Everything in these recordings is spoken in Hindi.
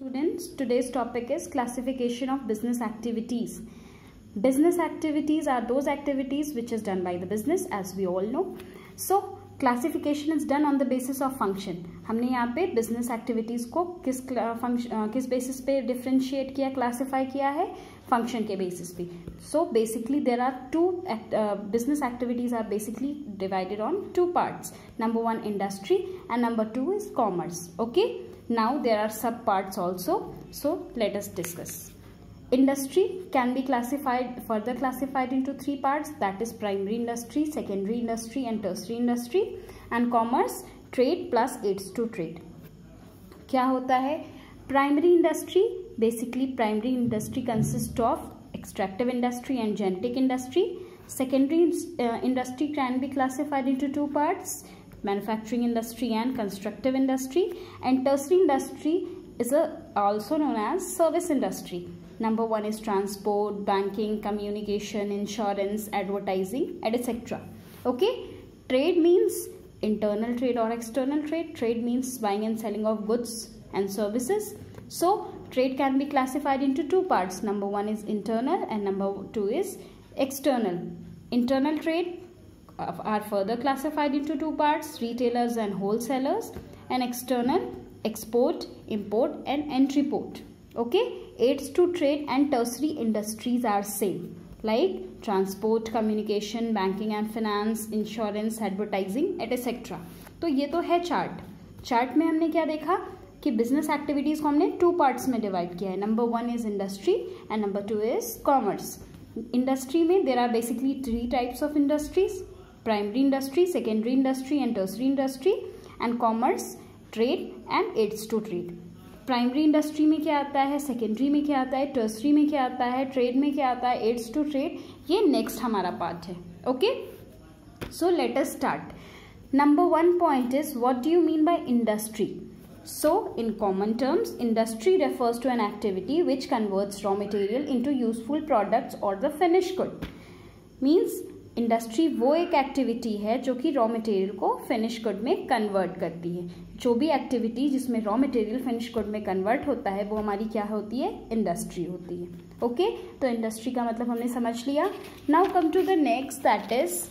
students, today's topic is classification of business activities. Business activities are those activities which is done by the business, as we all know. So classification is done on the basis of function. हमने यहाँ पे business activities को किस basis पे differentiate किया, classify किया है, function के basis पे. So basically there are two business activities are basically divided on two parts. Number one industry and number two is commerce. Okay. Now there are sub parts also. So let us discuss. Industry can be further classified into three parts, that is primary industry, secondary industry and tertiary industry, and commerce, trade plus aids to trade. क्या होता है primary industry? Basically primary industry consists of extractive industry and genetic industry. Secondary industry can be classified into two parts, manufacturing industry and constructive industry, and tertiary industry is also known as service industry. Number one is transport, banking, communication, insurance, advertising, etc. Okay. Trade means internal trade or external trade. Trade means buying and selling of goods and services. So trade can be classified into two parts. Number one is internal and number two is external. Internal trade are further classified into two parts, retailers and wholesalers, and external, export, import and entry port. Okay. Aids to trade and tertiary industries are same, like transport, communication, banking and finance, insurance, advertising, etc. तो ये तो है चार्ट में हमने क्या देखा कि बिजनेस एक्टिविटीज को हमने टू पार्ट्स में डिवाइड किया है. Number one is industry and number two is commerce. Industry में there are basically three types of industries, primary industry, secondary industry and tertiary industry, and commerce, trade and aids to trade. Primary industry में क्या आता है, सेकेंडरी में क्या आता है, टर्सरी में क्या आता है, ट्रेड में क्या आता है, एड्स टू ट्रेड, ये नेक्स्ट हमारा पार्ट है. Okay, so let us start. Number one point is what do you mean by industry. So in common terms, industry refers to an activity which converts raw material into useful products or the finished good. Means industry वो एक एक्टिविटी है जो कि रॉ मटेरियल को फिनिश गुड में कन्वर्ट करती है. जो भी एक्टिविटी जिसमें रॉ मटेरियल फिनिश गुड में कन्वर्ट होता है वो हमारी क्या होती है, इंडस्ट्री होती है. ओके, तो इंडस्ट्री का मतलब हमने समझ लिया. Now come to the next, that is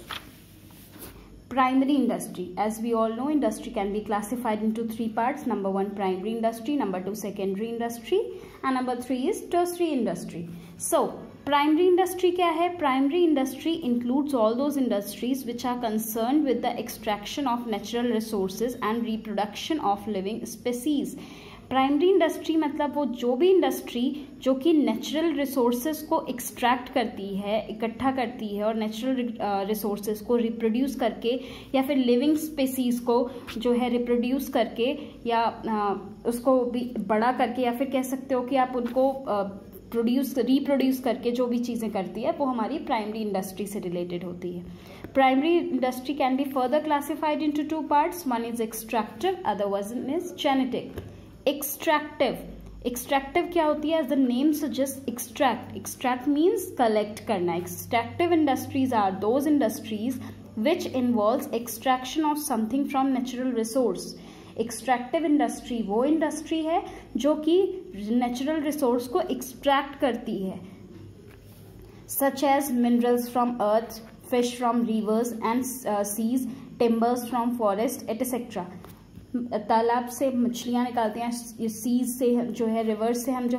primary industry. As we all know, industry can be classified into three parts. Number one, primary industry. Number two, secondary industry. And number three is tertiary industry. So, primary industry क्या है? Primary industry includes all those industries which are concerned with the extraction of natural resources and reproduction of living species. Primary industry मतलब वो जो भी इंडस्ट्री जो कि नेचुरल रिसोर्सेज को एक्सट्रैक्ट करती है, इकट्ठा करती है और नेचुरल रिसोर्सेज को रिप्रोड्यूस करके या फिर लिविंग स्पीसीज को जो है रिप्रोड्यूस करके या उसको भी बड़ा करके या फिर कह सकते हो कि आप उनको रिप्रोड्यूस करके जो भी चीज़ें करती है वो हमारी प्राइमरी इंडस्ट्री से रिलेटेड होती है. Primary industry can be further classified into two parts. One is extractive, other one is genetic. Extractive क्या होती है? As the name suggest, extract means collect करना. Extractive industries are those industries which involves extraction of something from natural resource. Extractive industry वो इंडस्ट्री है जो कि नेचुरल रिसोर्स को एक्सट्रैक्ट करती है, such as minerals from earth, fish from rivers and seas, timbers from forest etcetera. तालाब से मछलियाँ निकालते हैं, सीज से जो है रिवर्स से हम जो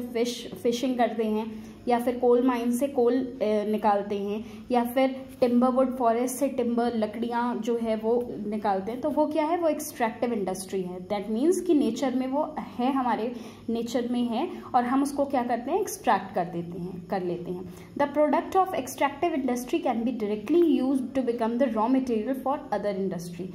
फिशिंग करते हैं, या फिर कोल माइन से कोल निकालते हैं, या फिर टिम्बर वुड फॉरेस्ट से टिम्बर लकड़ियाँ जो है वो निकालते हैं. तो वो क्या है, वो एक्सट्रैक्टिव इंडस्ट्री है. दैट मीन्स कि नेचर में वो है, हमारे नेचर में है और हम उसको क्या करते हैं, एक्सट्रैक्ट कर लेते हैं. The product of extractive industry can be directly used to become the raw material for other industry.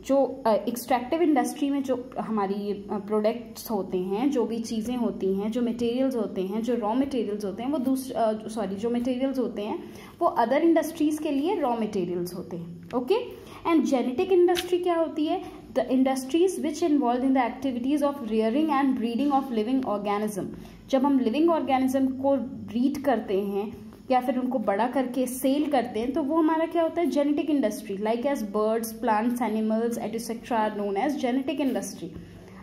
जो एक्सट्रैक्टिव इंडस्ट्री में जो हमारी प्रोडक्ट्स होते हैं, जो भी चीज़ें होती हैं, जो मटेरियल्स होते हैं, जो रॉ मटेरियल्स होते हैं, वो जो मटेरियल्स होते हैं वो अदर इंडस्ट्रीज़ के लिए रॉ मटेरियल्स होते हैं. ओके, एंड जेनेटिक इंडस्ट्री क्या होती है? The industries which involve in the activities of rearing and breeding of living organism. जब हम लिविंग ऑर्गेनिज्म को ब्रीड करते हैं या फिर उनको बड़ा करके सेल करते हैं तो वो हमारा क्या होता है, genetic industry. Like as birds, plants, animals etcetera are known as genetic industry.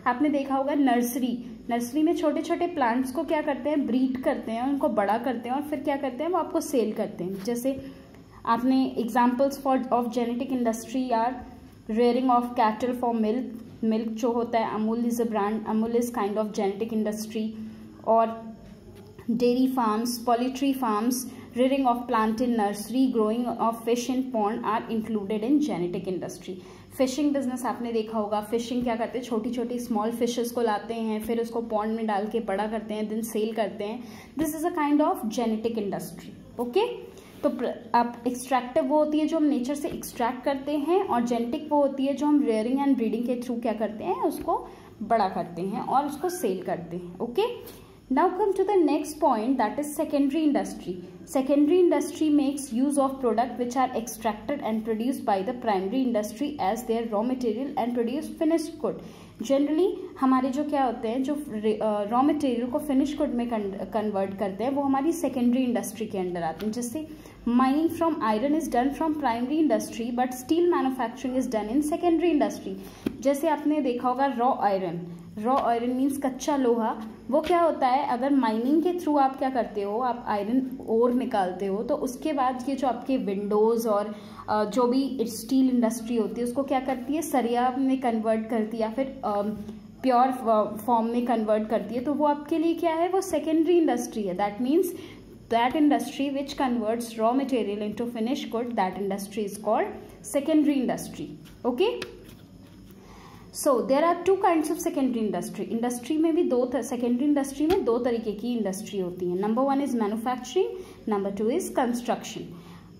आपने देखा होगा नर्सरी, नर्सरी में छोटे छोटे प्लांट्स को क्या करते हैं, ब्रीड करते हैं, उनको बड़ा करते हैं और फिर क्या करते हैं, वो आपको सेल करते हैं. जैसे आपने examples of genetic industry are rearing of cattle for milk जो होता है, Amul is a brand, Amul is kind of genetic industry. और dairy farms, poultry farms, rearing of plant in nursery, growing of fish in pond are included in genetic industry. Fishing business आपने देखा होगा. फिशिंग क्या करते हैं, छोटी छोटी स्मॉल फिशेस को लाते हैं, फिर उसको पॉन्ड में डाल के बड़ा करते हैं, देन सेल करते हैं. This is a kind of genetic industry. Okay, तो अब एक्सट्रैक्टिव वो होती है जो हम नेचर से एक्सट्रैक्ट करते हैं, और जेनेटिक वो होती है जो हम रेयरिंग एंड ब्रीडिंग के थ्रू क्या करते हैं, उसको बड़ा करते हैं और उसको सेल करते हैं. Okay, now come to the next point, that is secondary industry. Secondary industry makes use of product which are extracted and produced by the primary industry as their raw material and produce finished good. Generally हमारे जो क्या होते हैं, जो रॉ मटेरियल को फिनिश गुड में कन्वर्ट करते हैं, वो हमारी सेकेंडरी इंडस्ट्री के अंडर आते हैं. जैसे mining from iron is done from primary industry but still manufacturing is done in secondary industry. जैसे आपने देखा होगा रॉ आयरन मीन्स कच्चा लोहा. वो क्या होता है, अगर माइनिंग के थ्रू आप क्या करते हो, आप आयरन ओर निकालते हो, तो उसके बाद ये जो आपके विंडोज़ और जो भी स्टील इंडस्ट्री होती है उसको क्या करती है, सरिया में कन्वर्ट करती है या फिर प्योर फॉर्म में कन्वर्ट करती है. तो वो आपके लिए क्या है, वो सेकेंडरी इंडस्ट्री है. That means that industry which converts raw material into finished good, that industry is called secondary industry. Okay, so there are two kinds of secondary industry. Industry में भी सेकेंडरी इंडस्ट्री में दो तरीके की इंडस्ट्री होती है. Number 1 is manufacturing, number 2 is construction.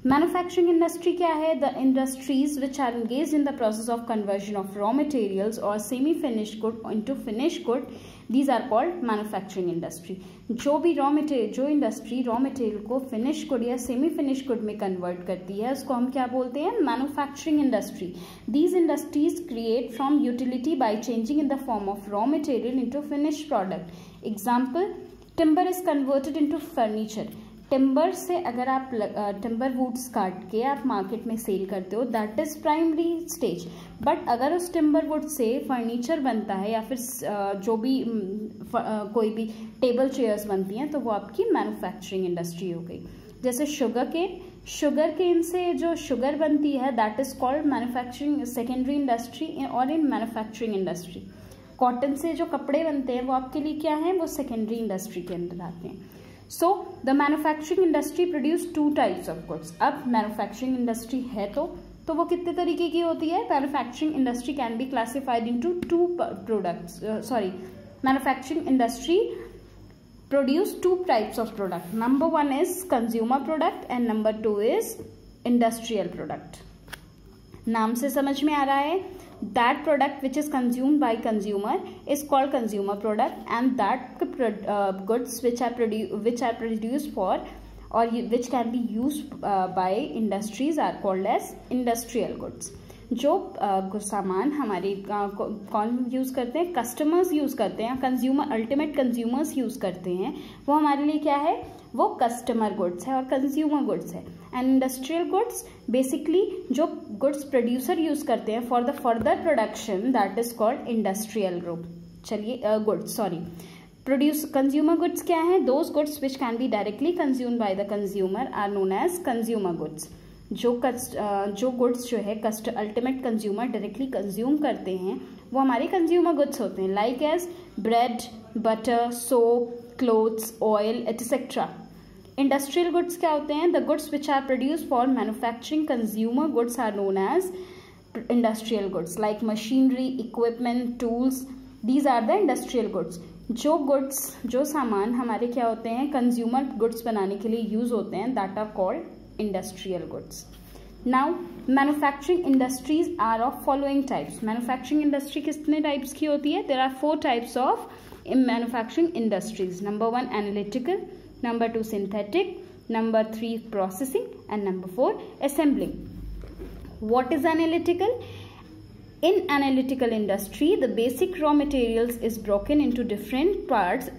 Manufacturing industry क्या है, the industries which are engaged in the process of conversion of raw materials और semi finished good into finished good, these are called manufacturing industry. जो इंडस्ट्री रॉ मटेरियल को फिनिश गुड या सेमी फिनिश गुड में कन्वर्ट करती है, उसको हम क्या बोलते हैं, manufacturing industry. These industries create from utility by changing in the form of raw material into finished product. Example, timber is converted into furniture. Timber से अगर आप टिम्बर वुड्स काट के आप मार्केट में सेल करते हो, that is primary stage. But अगर उस टिम्बर वुड से फर्नीचर बनता है या फिर जो भी कोई भी टेबल चेयर्स बनती हैं, तो वो आपकी मैन्युफैक्चरिंग इंडस्ट्री हो गई. जैसे शुगर केन से जो शुगर बनती है, that is called manufacturing secondary industry और इन मैन्युफैक्चरिंग इंडस्ट्री. कॉटन से जो कपड़े बनते हैं वो आपके लिए क्या है, वो सेकेंडरी इंडस्ट्री के अंदर आते हैं. So the manufacturing industry produce 2 types of goods. अब मैन्युफैक्चरिंग इंडस्ट्री है तो वो कितने तरीके की होती है, manufacturing industry can be classified into 2 products. Manufacturing industry produce 2 types of product. Number 1 is consumer product and number 2 is industrial product. नाम से समझ में आ रहा है, that product which is consumed by consumer is called consumer product, and that goods which are produced for or which can be used by industries are called as industrial goods. जो सामान हमारे कौन यूज़ करते हैं, कस्टमर्स यूज़ करते हैं, कंज्यूमर अल्टीमेट कंज्यूमर्स यूज़ करते हैं, वो हमारे लिए क्या है, वो कस्टमर गुड्स है और कंज्यूमर गुड्स है. एंड इंडस्ट्रियल गुड्स बेसिकली जो गुड्स प्रोड्यूसर यूज़ करते हैं for the further production, that is called industrial group. चलिए गुड्स कंज्यूमर गुड्स क्या है, those goods which can be directly consumed by the consumer are known as consumer goods. जो गुड्स जो है अल्टीमेट कंज्यूमर डायरेक्टली कंज्यूम करते हैं, वो हमारे कंज्यूमर गुड्स होते हैं, like as bread, butter, soap, clothes, oil etcetera. Industrial goods क्या होते हैं, the goods which are produce for manufacturing consumer goods are known as industrial goods, like machinery, equipment, tools, these are the industrial goods. जो सामान हमारे क्या होते हैं, कंज्यूमर गुड्स बनाने के लिए यूज होते हैं, that are called industrial goods. Now manufacturing industries are of following types. Manufacturing industry कितने types की होती है, there are 4 types of manufacturing industries. Number 1 analytical, number 2 synthetic, number 3 processing and number 4 assembling. What is analytical? In analytical industry, the basic raw materials is broken into different parts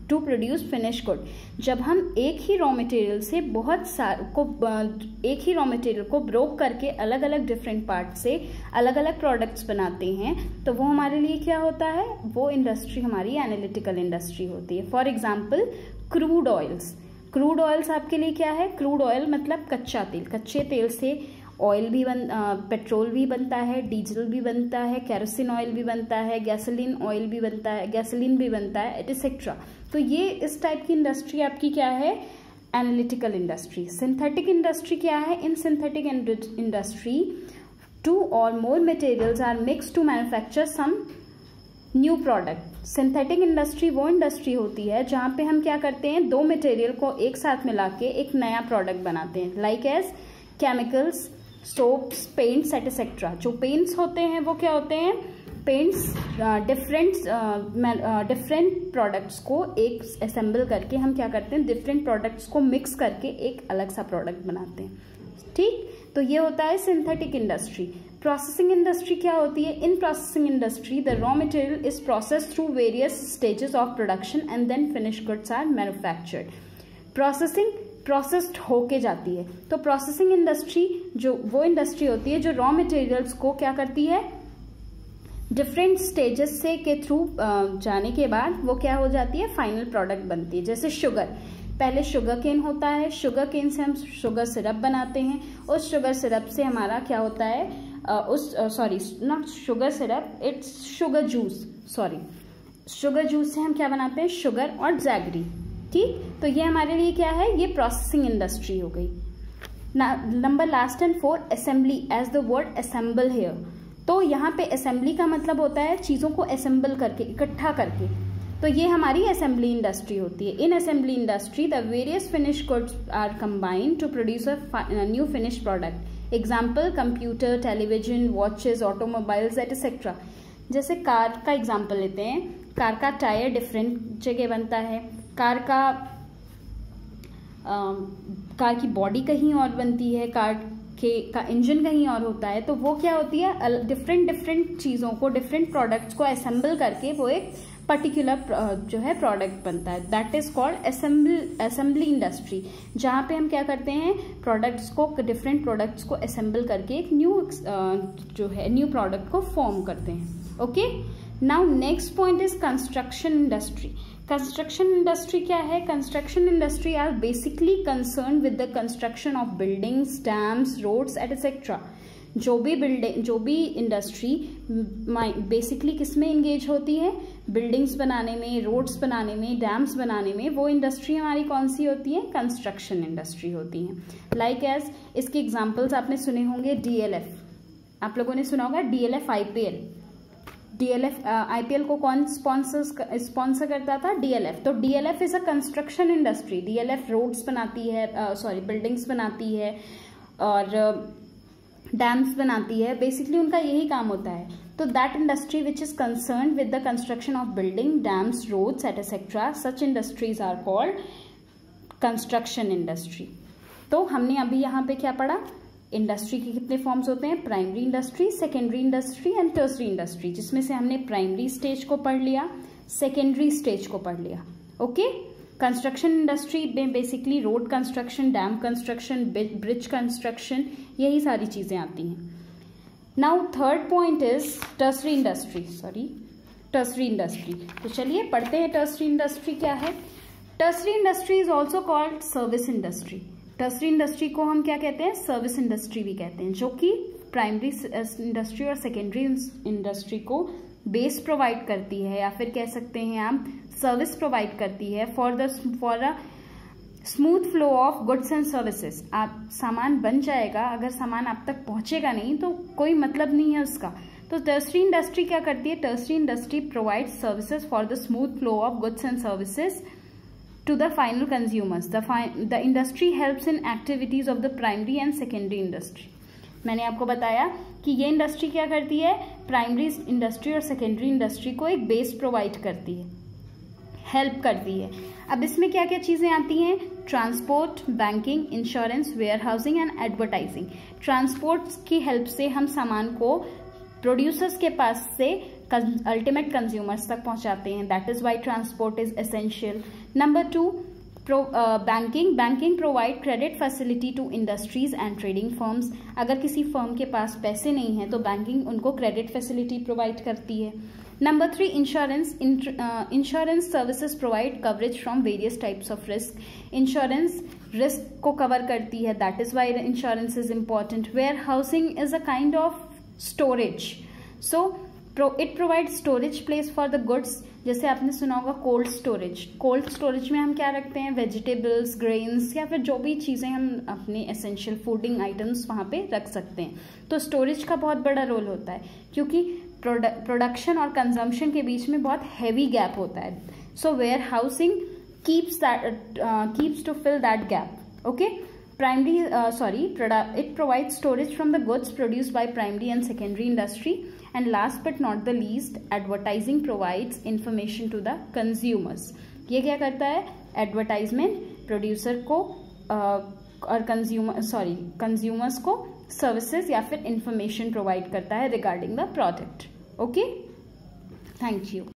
to produce finish good. जब हम एक ही रॉ मटेरियल से एक ही रॉ मटेरियल को ब्रोक करके अलग अलग डिफरेंट पार्ट से अलग अलग प्रोडक्ट्स बनाते हैं तो वो हमारे लिए क्या होता है, वो इंडस्ट्री हमारी एनालिटिकल इंडस्ट्री होती है। For example crude oils. Crude oils आपके लिए क्या है? क्रूड ऑयल मतलब कच्चा तेल। कच्चे तेल से ऑयल भी पेट्रोल भी बनता है, डीजल भी बनता है, केरोसिन ऑयल भी बनता है, गैसोलीन ऑयल भी बनता है, गैसोलीन भी बनता है, एटसेट्रा। तो ये इस टाइप की इंडस्ट्री आपकी क्या है? Analytical industry. सिंथेटिक इंडस्ट्री क्या है? इन synthetic industry 2 or more materials are mixed to manufacture some new product. Synthetic industry वो इंडस्ट्री होती है जहाँ पे हम क्या करते हैं, 2 मटेरियल को एक साथ मिला के एक नया प्रोडक्ट बनाते हैं, like as chemicals, soaps, paints etcetera. जो पेंट्स होते हैं वो क्या होते हैं? पेंट्स डिफरेंट प्रोडक्ट्स को एक असेंबल करके हम क्या करते हैं, डिफरेंट प्रोडक्ट्स को मिक्स करके एक अलग सा प्रोडक्ट बनाते हैं। ठीक, तो ये होता है सिंथेटिक इंडस्ट्री। प्रोसेसिंग इंडस्ट्री क्या होती है? In processing industry the raw material is processed through various stages of production and then finish goods are manufactured. Processing processed होके जाती है। तो प्रोसेसिंग इंडस्ट्री जो वो इंडस्ट्री होती है जो रॉ मटेरियल्स को क्या करती है, डिफरेंट स्टेजेस से के थ्रू जाने के बाद वो क्या हो जाती है, फाइनल प्रोडक्ट बनती है। जैसे शुगर, पहले शुगर केन होता है, शुगर केन से हम शुगर सिरप बनाते हैं, उस शुगर सिरप से हमारा क्या होता है, not sugar syrup, it's sugar juice, sugar juice से हम क्या बनाते हैं, शुगर और जैगरी। ठीक, तो ये हमारे लिए क्या है, ये प्रोसेसिंग इंडस्ट्री हो गई। Number last and 4, assembly, as the word assemble here. तो यहाँ पे असेंबली का मतलब होता है चीज़ों को असेंबल करके, इकट्ठा करके। तो ये हमारी असेंबली इंडस्ट्री होती है। In assembly industry the various finish goods are combined to produce a new finish product. Example computer, television, watches, automobiles etcetera. जैसे कार का एग्जाम्पल लेते हैं, कार का टायर डिफरेंट जगह बनता है, कार की बॉडी कहीं और बनती है, कार का इंजन कहीं और होता है। तो वो क्या होती है, डिफरेंट चीज़ों को, डिफरेंट प्रोडक्ट्स को असेंबल करके वो एक पर्टिकुलर जो है प्रोडक्ट बनता है। That is called assembly industry, जहाँ पे हम क्या करते हैं, प्रोडक्ट्स को, डिफरेंट प्रोडक्ट्स को असेंबल करके एक न्यू प्रोडक्ट को फॉर्म करते हैं। Okay, now next point is construction industry. Construction industry क्या है? Construction industry are basically concern with the construction of buildings, dams, roads etcetera. जो भी इंडस्ट्री बेसिकली किस में इंगेज होती है, बिल्डिंग्स बनाने में, रोड्स बनाने में, डैम्स बनाने में, वो इंडस्ट्री हमारी कौन सी होती है? कंस्ट्रक्शन इंडस्ट्री होती है। लाइक एज इसके एग्जांपल्स आपने सुने होंगे, DLF, आप लोगों ने सुना होगा DLF IPL। DLF IPL को कौन स्पॉन्सर करता था? DLF। तो DLF is a construction industry. DLF roads बनाती है, बिल्डिंग्स बनाती है और डैम्स बनाती है। बेसिकली उनका यही काम होता है। तो that industry which is concern with the construction of building, dams, roads etcetera, such industries are called construction industry. तो हमने अभी यहाँ पे क्या पढ़ा, इंडस्ट्री के कितने फॉर्म्स होते हैं, primary industry, secondary industry and tertiary industry, जिसमें से हमने प्राइमरी स्टेज को पढ़ लिया, सेकेंडरी स्टेज को पढ़ लिया। ओके, कंस्ट्रक्शन इंडस्ट्री में basically road construction, dam construction, bridge construction, यही सारी चीजें आती हैं। Now third point is tertiary industry, tertiary industry. तो चलिए पढ़ते हैं टर्सरी इंडस्ट्री क्या है। Tertiary industry is also called service industry. Tertiary industry को हम क्या कहते हैं, सर्विस इंडस्ट्री भी कहते हैं, जो कि प्राइमरी इंडस्ट्री और सेकेंडरी इंडस्ट्री को बेस प्रोवाइड करती है, या फिर कह सकते हैं आप सर्विस प्रोवाइड करती है for a smooth flow of goods and services. आप सामान बन जाएगा, अगर सामान आप तक पहुंचेगा नहीं तो कोई मतलब नहीं है उसका। तो टर्सरी इंडस्ट्री क्या करती है, tertiary industry provides services for the smooth flow of goods and services to the final consumers. The industry helps in activities of the primary and secondary industry. मैंने आपको बताया कि ये इंडस्ट्री क्या करती है, प्राइमरी इंडस्ट्री और सेकेंडरी इंडस्ट्री को एक बेस प्रोवाइड करती है, हेल्प करती है। अब इसमें क्या क्या चीज़ें आती हैं, transport, banking, insurance, warehousing and advertising. Transport की हेल्प से हम सामान को प्रोड्यूसर्स के पास से अल्टीमेट कंज्यूमर्स तक पहुंचाते हैं. That is why transport is essential. Number 2, banking provide credit facility to industries and trading firms. अगर किसी फर्म के पास पैसे नहीं हैं तो बैंकिंग उनको क्रेडिट फैसिलिटी प्रोवाइड करती है. Number 3, insurance services provide coverage from various types of risk. Insurance risk को कवर करती है. That is why insurance is important. Warehousing is a kind of storage. So it provide storage place for the goods. जैसे आपने सुना होगा कोल्ड स्टोरेज. कोल्ड स्टोरेज में हम क्या रखते हैं, वेजिटेबल्स, ग्रेन्स या फिर जो भी चीज़ें हम अपने एसेंशियल फूडिंग आइटम्स वहाँ पे रख सकते हैं. तो स्टोरेज का बहुत बड़ा रोल होता है क्योंकि प्रोडक्शन और कंजम्पशन के बीच में बहुत हैवी गैप होता है. So warehousing keeps to fill that gap. Okay. It provides storage from the goods produced by primary and secondary industry. And last but not the least, advertising provides information to the consumers. ये क्या करता है, एडवर्टाइजमेंट प्रोड्यूसर को और कंज्यूमर्स को सर्विसेज या फिर इंफॉर्मेशन प्रोवाइड करता है regarding the product. Okay, thank you.